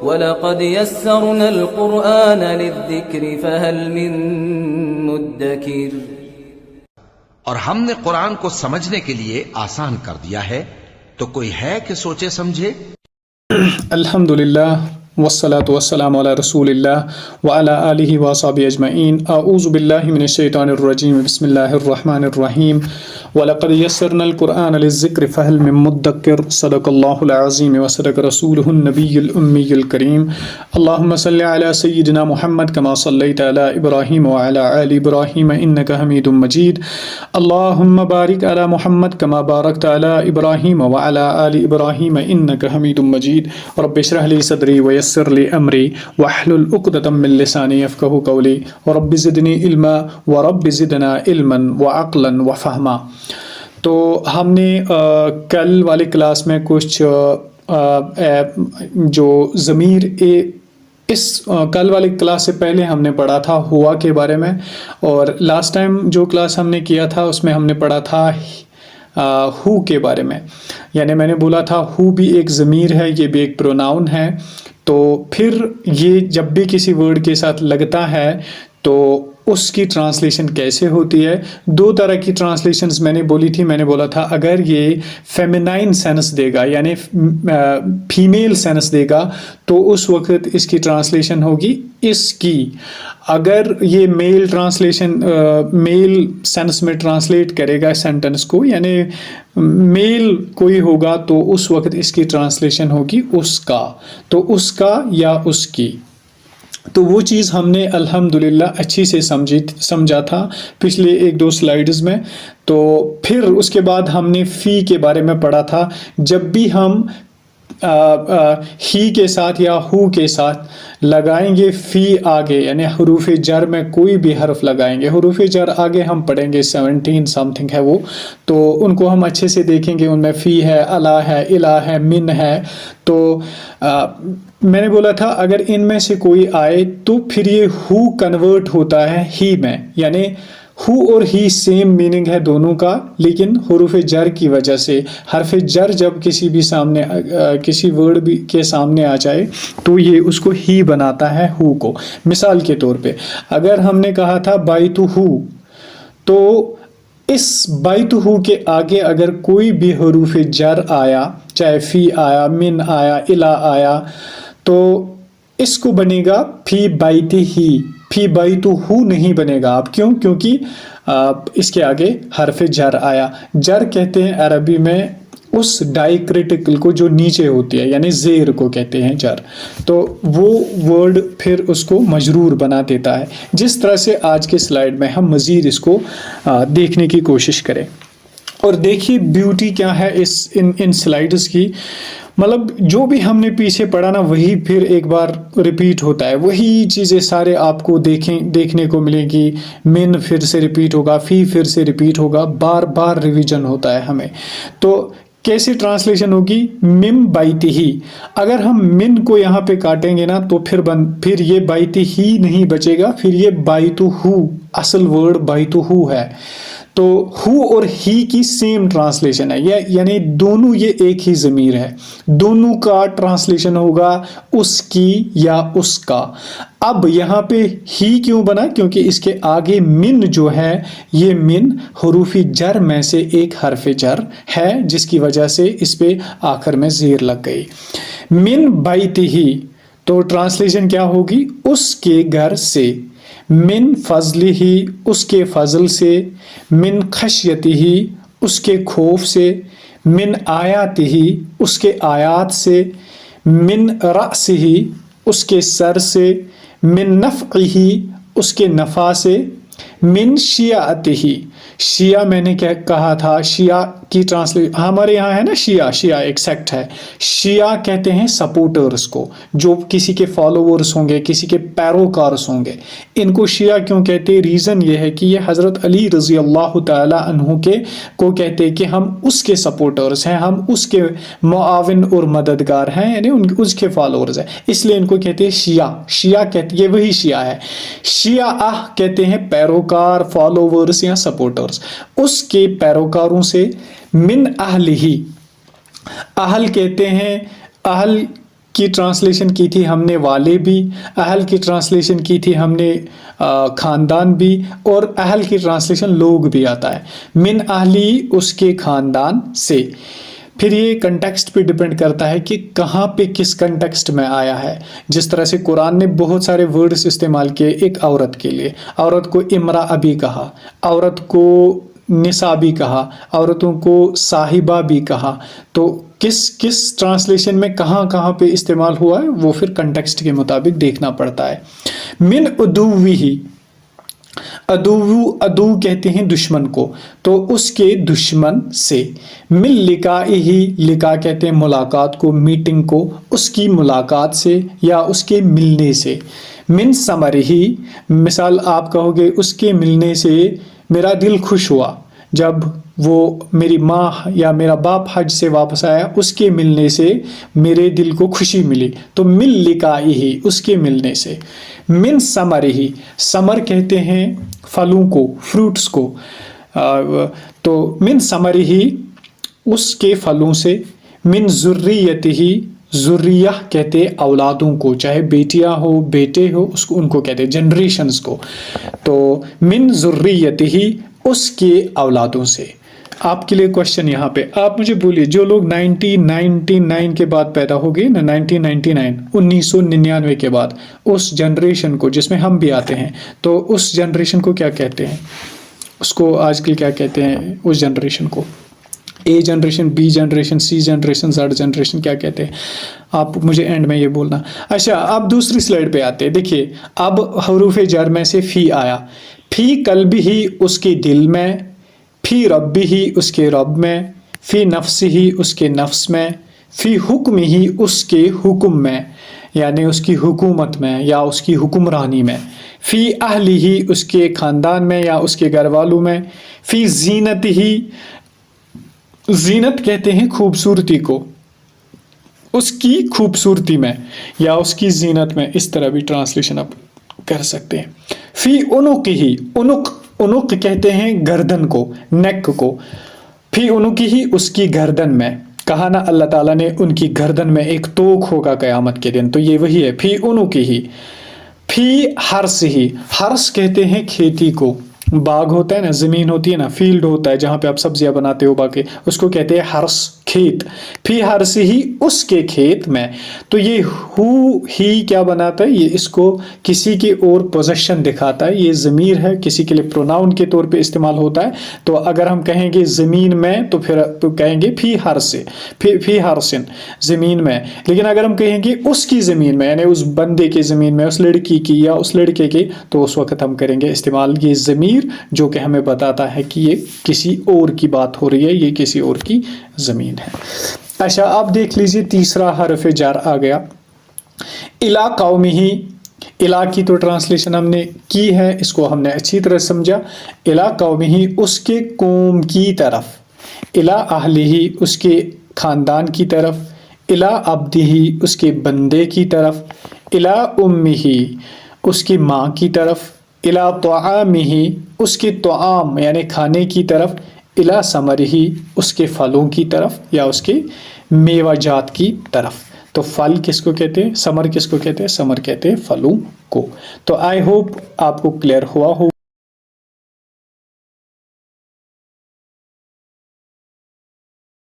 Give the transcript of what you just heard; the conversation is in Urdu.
وَلَقَدْ يَسَّرْنَا الْقُرْآنَ لِلذِّكْرِ فَهَلْ مِن مُدَّكِرٍ۔ اور ہم نے قرآن کو سمجھنے کے لیے آسان کر دیا ہے، تو کوئی ہے کہ سوچے سمجھے؟ الحمدللہ والصلاة والسلام علی رسول اللہ وعلی آلہ وصحبہ اجمعین۔ اعوذ باللہ من الشیطان الرجیم، بسم اللہ الرحمن الرحیم۔ وَلَقَدْ يَسَّرْنَا الْقُرْآنَ لِلذِّكْرِ فَهَلْ مِن مُدَّكِرٍ۔ صدق اللہ العظیم وصدق رسولہ النبی الأمی الکریم۔ اللہم صلی علی سیدنا محمد کما صلیت علی ابراہیم وعلی آل ابراہیم انک حمید مجید۔ اللہم بارک علی محمد کما بارکت علی ابراہیم وعلی آل ابراہیم انک حمید مجید۔ رب اشرح لی صدری ویسر لی امری واحلل عقدۃ من لسانی یفقہوا قولی ورب زدنی علما ورب زدنا علما وعقلا وفہما۔ تو ہم نے کل والی کلاس میں کچھ جو ضمیر اس کل والی کلاس سے پہلے ہم نے پڑھا تھا ہوا کے بارے میں، اور لاسٹ ٹائم جو کلاس ہم نے کیا تھا اس میں ہم نے پڑھا تھا ہو کے بارے میں، یعنی میں نے بولا تھا ہو بھی ایک ضمیر ہے، یہ بھی ایک پروناؤن ہے۔ تو پھر یہ جب بھی کسی ورڈ کے ساتھ لگتا ہے تو اس کی ٹرانسلیشن کیسے ہوتی ہے؟ دو طرح کی ٹرانسلیشنز میں نے بولی تھی۔ میں نے بولا تھا اگر یہ فیمینائن سینس دے گا یعنی فیمیل سینس دے گا تو اس وقت اس کی ٹرانسلیشن ہوگی اس کی۔ اگر یہ میل ٹرانسلیشن میل سینس میں ٹرانسلیٹ کرے گا سینٹنس کو، یعنی میل کوئی ہوگا تو اس وقت اس کی ٹرانسلیشن ہوگی اس کا، تو اس کا یا اس کی۔ تو وہ چیز ہم نے الحمدللہ اچھی سے سمجھا تھا پچھلے ایک دو سلائیڈز میں۔ تو پھر اس کے بعد ہم نے فی کے بارے میں پڑھا تھا۔ جب بھی ہم ہی کے ساتھ یا ہو کے ساتھ لگائیں گے فی آگے، یعنی حروف جر میں کوئی بھی حرف لگائیں گے، حروف جر آگے ہم پڑھیں گے 17 سم تھنگ ہے وہ، تو ان کو ہم اچھے سے دیکھیں گے۔ ان میں فی ہے، الا ہے، الہ ہے، من ہے۔ تو میں نے بولا تھا اگر ان میں سے کوئی آئے تو پھر یہ ہو کنورٹ ہوتا ہے ہی میں، یعنی ہو اور ہی سیم میننگ ہے دونوں کا، لیکن حروف جر کی وجہ سے حرف جر جب کسی بھی سامنے کسی ورڈ بھی کے سامنے آ جائے تو یہ اس کو ہی بناتا ہے ہو کو۔ مثال کے طور پہ اگر ہم نے کہا تھا بائتہ، تو اس بائتہ کے آگے اگر کوئی بھی حروف جر آیا، چاہے فی آیا، من آیا، الہ آیا، تو اس کو بنے گا فی بائتہ ہی، فی بائتہ نہیں بنے گا۔ آپ کیوں؟ کیونکہ اس کے آگے حرف جر آیا۔ جر کہتے ہیں عربی میں اس ڈائی کریٹیکل کو جو نیچے ہوتی ہے، یعنی زیر کو کہتے ہیں جر، تو وہ ورڈ پھر اس کو مجرور بنا دیتا ہے۔ جس طرح سے آج کے سلائیڈ میں ہم مزید اس کو دیکھنے کی کوشش کریں، اور دیکھیے بیوٹی کیا ہے ان سلائیڈز کی۔ مطلب جو بھی ہم نے پیچھے پڑھا نا وہی پھر ایک بار ریپیٹ ہوتا ہے، وہی چیزیں سارے آپ کو دیکھنے کو ملے گی۔ من پھر سے ریپیٹ ہوگا، فی پھر سے ریپیٹ ہوگا، بار بار ریویژن ہوتا ہے ہمیں۔ تو کیسے ٹرانسلیشن ہوگی؟ مم بائتہ ہی۔ اگر ہم من کو یہاں پہ کاٹیں گے نا تو پھر یہ بائتہ ہی نہیں بچے گا، پھر یہ بائتہ، اصل ورڈ بائتہ ہے۔ تو ہو اور ہی کی سیم ٹرانسلیشن ہے، یعنی دونوں یہ ایک ہی ضمیر ہے، دونوں کا ٹرانسلیشن ہوگا اس کی یا اس کا۔ اب یہاں پہ ہی کیوں بنا؟ کیونکہ اس کے آگے من جو ہے، یہ من حروف جر میں سے ایک حرف جر ہے، جس کی وجہ سے اس پہ آخر میں زیر لگ گئی۔ من بائتہ ہی، تو ٹرانسلیشن کیا ہوگی؟ اس کے گھر سے۔ من فضلہ ہی، اس کے فضل سے۔ من خشیتہ ہی، اس کے خوف سے۔ من آیاتہ ہی، اس کے آیات سے۔ من رأسہ ہی، اس کے سر سے۔ من نفعہ ہی، اس کے نفع سے۔ من شیعتہ ہی، شیعہ میں نے کیا کہا تھا؟ شیعہ کی ٹرانسلیشن ہمارے یہاں ہے نا، شیعہ ایک سیکٹ ہے۔ شیعہ کہتے ہیں سپورٹرز کو، جو کسی کے فالوورز ہوں گے، کسی کے پیروکارز ہوں گے، ان کو شیعہ کیوں کہتے ہیں؟ ریزن یہ ہے کہ یہ حضرت علی رضی اللہ تعالی عنہ کو کہتے ہیں کہ ہم اس کے سپورٹرز ہیں، ہم اس کے معاون اور مددگار ہیں، یعنی اس کے فالوورز ہیں، اس لیے ان کو کہتے ہیں شیعہ۔ شیعہ کہتے یہ وہی شیعہ ہے۔ شیعہ کہتے ہیں پیروکار، فالوورز یا سپورٹرز، اس کے پیروکاروں سے۔ من اہلہ، اہل کہتے ہیں، اہل کی ٹرانسلیشن کی تھی ہم نے والے بھی، اہل کی ٹرانسلیشن کی تھی ہم نے خاندان بھی، اور اہل کی ٹرانسلیشن لوگ بھی آتا ہے، من اہلی اس کے خاندان سے۔ پھر یہ کنٹیکسٹ پہ ڈیپینڈ کرتا ہے کہ کہاں پہ کس کنٹیکسٹ میں آیا ہے۔ جس طرح سے قرآن نے بہت سارے ورڈز استعمال کیے ایک عورت کے لیے، عورت کو امرأہ بھی کہا، عورت کو نساء بھی کہا، عورتوں کو صاحبہ بھی کہا، تو کس ٹرانسلیشن میں کہاں کہاں پہ استعمال ہوا ہے وہ پھر کنٹیکسٹ کے مطابق دیکھنا پڑتا ہے۔ من عدوہ، عدو کہتے ہیں دشمن کو، تو اس کے دشمن سے۔ من لقائہ، لقاء کہتے ہیں ملاقات کو، میٹنگ کو، اس کی ملاقات سے یا اس کے ملنے سے۔ من ثمرہ، مثال آپ کہو گے اس کے ملنے سے میرا دل خوش ہوا، جب وہ میری ماں یا میرا باپ حج سے واپس آیا، اس کے ملنے سے میرے دل کو خوشی ملی، تو من لقائہ، اس کے ملنے سے۔ من ثمرہ، ثمر کہتے ہیں پھلوں کو، فروٹس کو، تو من ثمرہ اس کے پھلوں سے۔ من ذریتہ، ذریہ کہتے ہیں اولادوں کو، چاہے بیٹیاں ہو بیٹے ہو، اس کو ان کو کہتے ہیں جنریشنز کو، تو من ذریتہ اس کے اولادوں سے۔ آپ کے لیے کوشچن یہاں پہ، آپ مجھے بولیے جو لوگ 1999 کے بعد پیدا ہو گئے نا، 1999 کے بعد، اس جنریشن کو جس میں ہم بھی آتے ہیں، تو اس جنریشن کو کیا کہتے ہیں؟ اس کو آج کل کیا کہتے ہیں اس جنریشن کو؟ A generation, B generation, C generation, Z generation, کیا کہتے ہیں؟ آپ مجھے اینڈ میں یہ بولنا۔ اچھا اب دوسری سلائڈ پہ آتے ہیں، دیکھیے اب حروف جر میں سے فی آیا، فی قلبہ ہی اس کے دل میں، فی رب ہی اس کے رب میں، فی نفس ہی اس کے نفس میں، فی حکم ہی اس کے حکم میں، یعنی اس کی حکومت میں یا اس کی حکمرانی میں، فی اہل ہی اس کے خاندان میں یا اس کے گھر والوں میں، فی زینت ہی، زینت کہتے ہیں خوبصورتی کو، اس کی خوبصورتی میں یا اس کی زینت میں، اس طرح بھی ٹرانسلیشن آپ کر سکتے ہیں۔ فی عنق ہی، عنق کہتے ہیں گردن کو، نیک کو، فی عنق ہی اس کی گردن میں، کہا نا اللہ تعالیٰ نے ان کی گردن میں ایک توق ہوگا قیامت کے دن، تو یہ وہی ہے فی عنق ہی۔ فی حرث ہی، حرث کہتے ہیں کھیتی کو، باغ ہوتا ہے نا، زمین ہوتی ہے نا، فیلڈ ہوتا ہے جہاں پہ آپ سبزیاں بناتے ہو، باقی اس کو کہتے ہیں حرث، کھیت۔ فی حرث ہی اس کے کھیت میں، تو یہ ہی کیا بناتا ہے؟ یہ اس کو کسی کے اور پوزیشن دکھاتا ہے، یہ ضمیر ہے، کسی کے لیے پروناؤن کے طور پہ استعمال ہوتا ہے، تو اگر ہم کہیں گے زمین میں تو پھر کہیں گے فی حرث، فی حرث زمین میں، لیکن اگر ہم کہیں گے اس کی زمین میں، یعنی اس بندے کی زمین میں، اس لڑکی کی یا اس لڑکے کی، تو اس وقت ہم کریں گے استعمال یہ ضمیر جو کہ ہمیں بتاتا ہے کہ یہ کسی اور کی بات ہو رہی ہے، یہ کسی اور کی زمین ہے۔ اچھا آپ دیکھ لیجئے تیسرا حرف جر آ گیا، الی قومہ، الی کی تو ٹرانسلیشن ہم نے کی ہے، اس کو ہم نے اچھی طرح سمجھا، الی قومہ اس کے قوم کی طرف، الی اہلہ اس کے خاندان کی طرف، الی عبدہ اس کے بندے کی طرف، الی امہ اس کی ماں کی طرف، الی طعامہ اس کے طعام یعنی کھانے کی طرف، الی ثمرہ اس کے پھلوں کی طرف یا اس کے میوہ جات کی طرف۔ تو پھل کس کو کہتے ہیں؟ ثمر کس کو کہتے ہیں؟ ثمر کہتے ہیں پھلوں کو۔ تو آئی ہوپ آپ کو کلیئر ہوا ہو۔